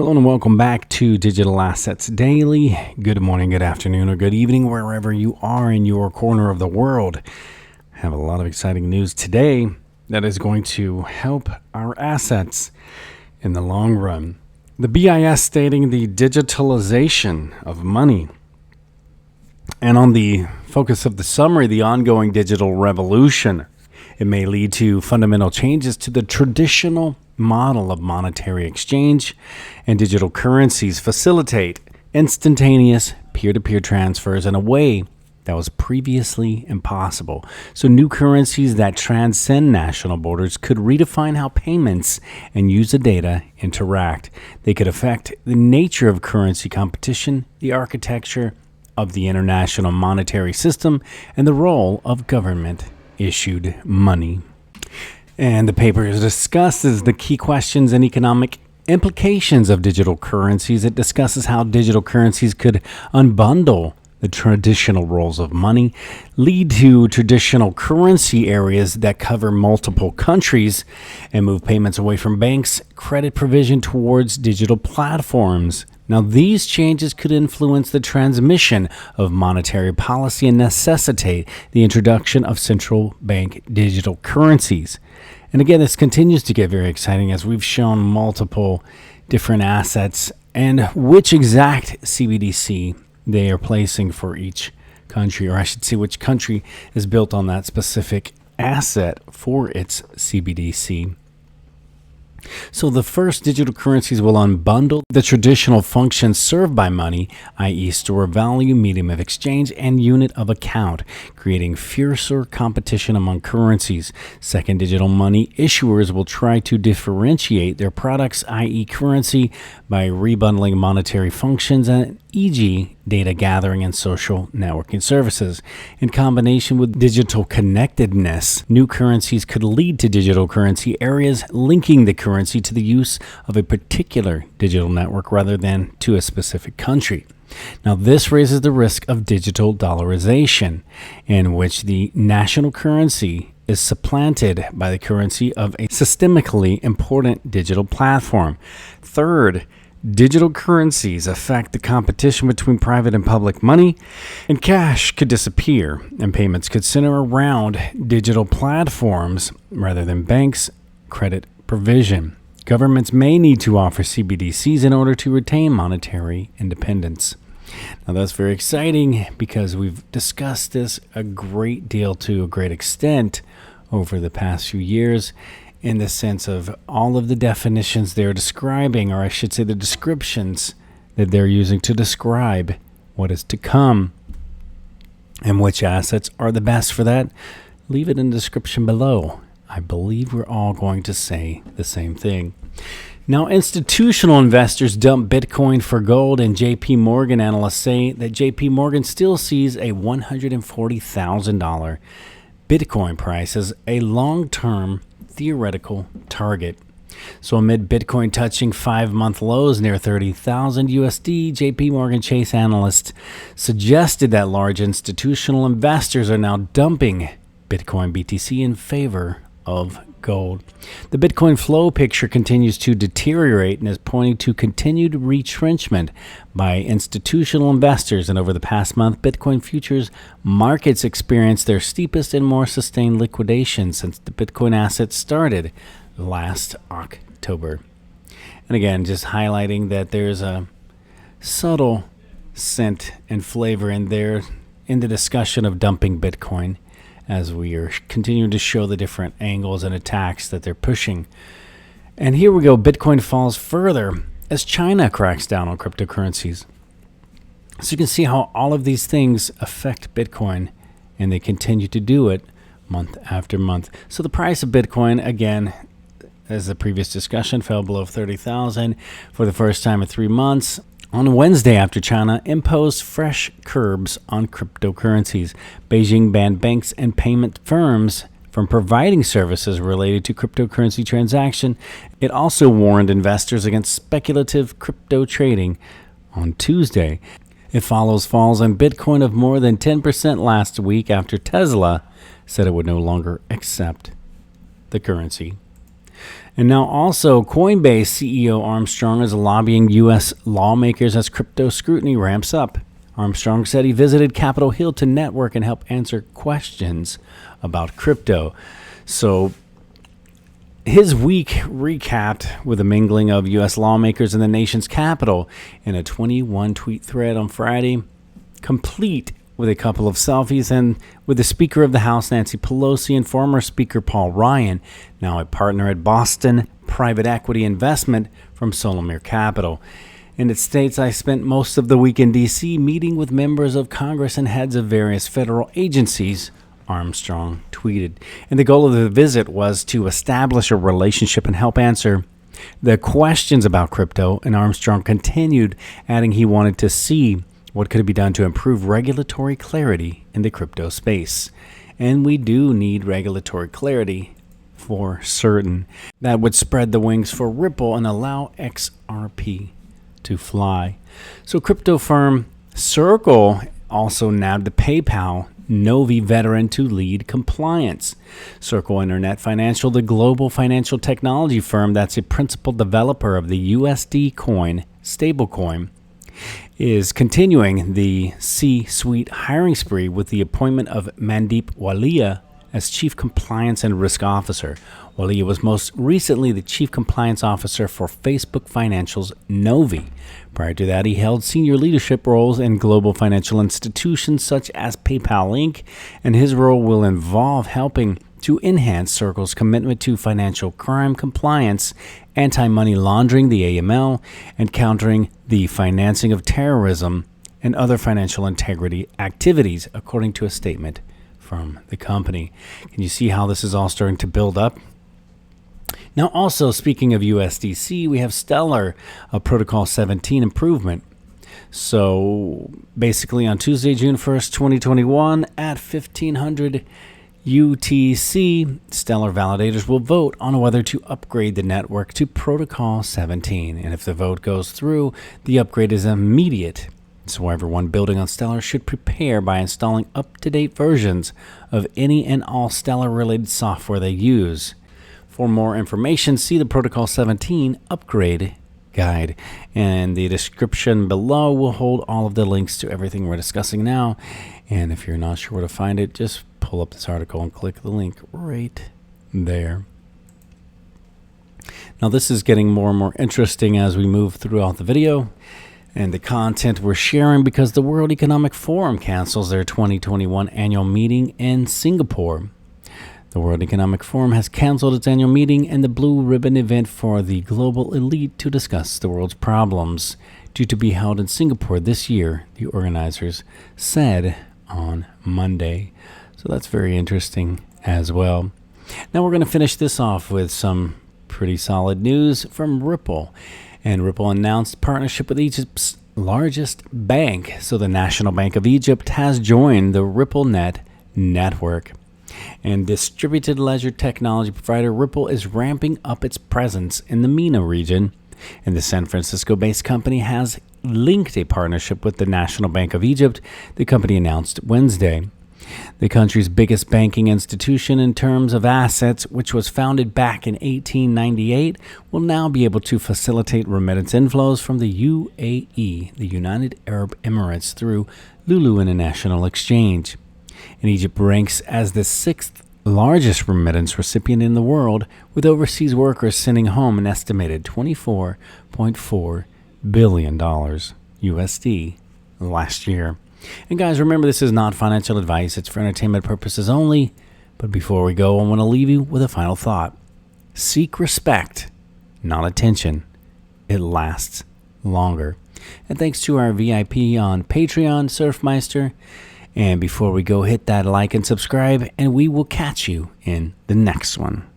Hello and welcome back to Digital Assets Daily. Good morning, good afternoon, or good evening, wherever you are in your corner of the world. I have a lot of exciting news today that is going to help our assets in the long run. The BIS stating the digitalization of money. And on the focus of the summary, the ongoing digital revolution. It may lead to fundamental changes to the traditional model of monetary exchange, and digital currencies facilitate instantaneous peer-to-peer transfers in a way that was previously impossible. So new currencies that transcend national borders could redefine how payments and user data interact. They could affect the nature of currency competition, the architecture of the international monetary system, and the role of government-issued money. And the paper discusses the key questions and economic implications of digital currencies. It discusses how digital currencies could unbundle the traditional roles of money, lead to traditional currency areas that cover multiple countries, and move payments away from banks' credit provision towards digital platforms. Now, these changes could influence the transmission of monetary policy and necessitate the introduction of central bank digital currencies. And again, this continues to get very exciting as we've shown multiple different assets and which exact CBDC they are placing for each country, or I should say which country is built on that specific asset for its CBDC. So the first digital currencies will unbundle the traditional functions served by money, i.e. store of value, medium of exchange, and unit of account, creating fiercer competition among currencies. Second, digital money issuers will try to differentiate their products, i.e. currency, by rebundling monetary functions and e.g. data gathering and social networking services. In combination with digital connectedness, new currencies could lead to digital currency areas linking the currency to the use of a particular digital network rather than to a specific country. Now, this raises the risk of digital dollarization, in which the national currency is supplanted by the currency of a systemically important digital platform. Third, digital currencies affect the competition between private and public money, and cash could disappear, and payments could center around digital platforms rather than banks' credit provision. Governments may need to offer CBDCs in order to retain monetary independence. Now, that's very exciting because we've discussed this a great deal to a great extent over the past few years, in the sense of all of the definitions they're describing, or I should say the descriptions that they're using to describe what is to come and which assets are the best for that. Leave it in the description below. I believe we're all going to say the same thing. Now, institutional investors dump Bitcoin for gold, and JP Morgan analysts say that JP Morgan still sees a $140,000 Bitcoin price as a long-term theoretical target. So amid Bitcoin touching 5-month lows near 30,000 USD, JP Morgan Chase analysts suggested that large institutional investors are now dumping Bitcoin BTC in favor of gold. The Bitcoin flow picture continues to deteriorate and is pointing to continued retrenchment by institutional investors. And over the past month, Bitcoin futures markets experienced their steepest and more sustained liquidation since the Bitcoin asset started last October. And again, just highlighting that there's a subtle scent and flavor in there in the discussion of dumping Bitcoin, as we are continuing to show the different angles and attacks that they're pushing. And here we go. Bitcoin falls further as China cracks down on cryptocurrencies. So you can see how all of these things affect Bitcoin, and they continue to do it month after month. So the price of Bitcoin, again, as the previous discussion, fell below 30,000 for the first time in 3 months. On Wednesday, after China imposed fresh curbs on cryptocurrencies, Beijing banned banks and payment firms from providing services related to cryptocurrency transaction. It also warned investors against speculative crypto trading on Tuesday. It follows falls in Bitcoin of more than 10% last week after Tesla said it would no longer accept the currency. And now also, Coinbase CEO Armstrong is lobbying U.S. lawmakers as crypto scrutiny ramps up. Armstrong said he visited Capitol Hill to network and help answer questions about crypto. So his week recapped with a mingling of U.S. lawmakers in the nation's capital in a 21-tweet thread on Friday, complete with a couple of selfies, and with the Speaker of the House, Nancy Pelosi, and former Speaker Paul Ryan, now a partner at Boston Private Equity Investment from Solomir Capital. And it states, I spent most of the week in D.C. meeting with members of Congress and heads of various federal agencies, Armstrong tweeted. And the goal of the visit was to establish a relationship and help answer the questions about crypto. And Armstrong continued, adding he wanted to see what could be done to improve regulatory clarity in the crypto space. And we do need regulatory clarity for certain. That would spread the wings for Ripple and allow XRP to fly. So crypto firm Circle also nabbed the PayPal Novi veteran to lead compliance. Circle Internet Financial, the global financial technology firm that's a principal developer of the USD coin stablecoin, is continuing the C-suite hiring spree with the appointment of Mandeep Walia as Chief Compliance and Risk Officer. Walia was most recently the Chief Compliance Officer for Facebook Financial's Novi. Prior to that, he held senior leadership roles in global financial institutions such as PayPal Inc., and his role will involve helping to enhance Circle's commitment to financial crime compliance, anti-money laundering, the AML, and countering the financing of terrorism and other financial integrity activities, according to a statement from the company. Can you see how this is all starting to build up? Now, also, speaking of USDC, we have Stellar, a Protocol 17 improvement. So, basically, on Tuesday, June 1st, 2021, at 1500 UTC, Stellar validators will vote on whether to upgrade the network to Protocol 17. And if the vote goes through, the upgrade is immediate. So everyone building on Stellar should prepare by installing up-to-date versions of any and all Stellar-related software they use. For more information, see the Protocol 17 upgrade guide. And the description below will hold all of the links to everything we're discussing now. And if you're not sure where to find it, just pull up this article and click the link right there. Now, this is getting more and more interesting as we move throughout the video and the content we're sharing, because the World Economic Forum cancels their 2021 annual meeting in Singapore. The World Economic Forum has canceled its annual meeting and the Blue Ribbon event for the global elite to discuss the world's problems, due to be held in Singapore this year, the organizers said on Monday. So that's very interesting as well. Now we're going to finish this off with some pretty solid news from Ripple. And Ripple announced partnership with Egypt's largest bank. So the National Bank of Egypt has joined the RippleNet network. And distributed ledger technology provider Ripple is ramping up its presence in the MENA region. And the San Francisco-based company has linked a partnership with the National Bank of Egypt, the company announced Wednesday. The country's biggest banking institution in terms of assets, which was founded back in 1898, will now be able to facilitate remittance inflows from the UAE, the United Arab Emirates, through Lulu International Exchange. And Egypt ranks as the sixth largest remittance recipient in the world, with overseas workers sending home an estimated $24.4 billion USD last year. And guys, remember, this is not financial advice. It's for entertainment purposes only. But before we go, I want to leave you with a final thought. Seek respect, not attention. It lasts longer. And thanks to our VIP on Patreon, Surfmeister. And before we go, hit that like and subscribe, and we will catch you in the next one.